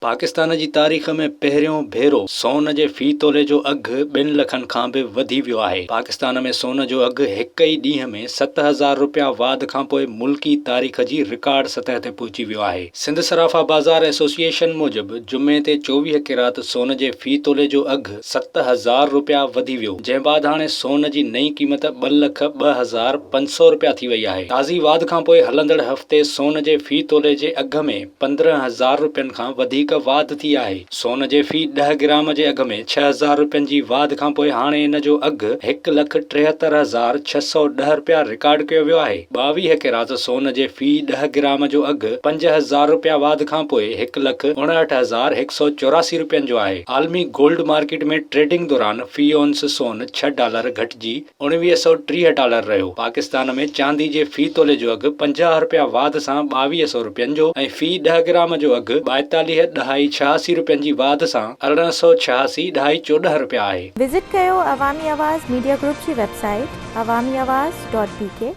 पाकिस्तान जी तारीख़ में पहिरियों भेरो सोन जे फ़ी तोले जो अघु 2 लखनि खां बि वधी वियो आहे। पाकिस्तान में सोन जो अघु हिक ई ॾींहं में 7,000 रुपया वाध खां पोइ मुल्की तारीख़ जी रिकॉर्ड सतह ते पहुची वियो आहे। सिंध सराफा बाज़ार एसोसिएशन मूजिबि जुमे ते 24 कैरात सोन जे फ़ी तोले जो अघु 7,000 रुपया वधी वियो, जंहिं बाद हाणे सोन जी नई क़ीमत 2,02,500 रुपया थी वई आहे। ताज़ी वाध खां पोइ हलंदड़ हफ़्ते सोन जे फ़ी तोले जे अघ में 15,000 रुपयनि खां वधीक वाध थी आहे। सोन जे फ़ी 10 ग्राम जे अघ में 6,000 रुपयनि जी वाध खां पोइ हाणे इन जो अघु 1,73,610 रुपया रिकॉर्ड कयो वियो आहे। 22 कैरात सोन जे फ़ी 10 ग्राम जो अघु 5,000 रुपया वाध खां पोइ 1,59,184 रुपयनि जो आहे। आलमी गोल्ड मार्केट में ट्रेडिंग दौरान फ़ी औंस सोन $6 घटिजी $2,930 रहियो। पाकिस्तान में चांदी जे फ़ी तोले जो अघु 50 रुपया वाध सां 2,200 रुपयनि जो ऐं फ़ी 10 ग्राम जो अघु 42.86 रुपयनि जी वाध सां 1886.14 रुपया आहे। विज़िट कयो अवामी आवाज़ मीडिया ग्रुप जी वेबसाइट awamiawaz.pk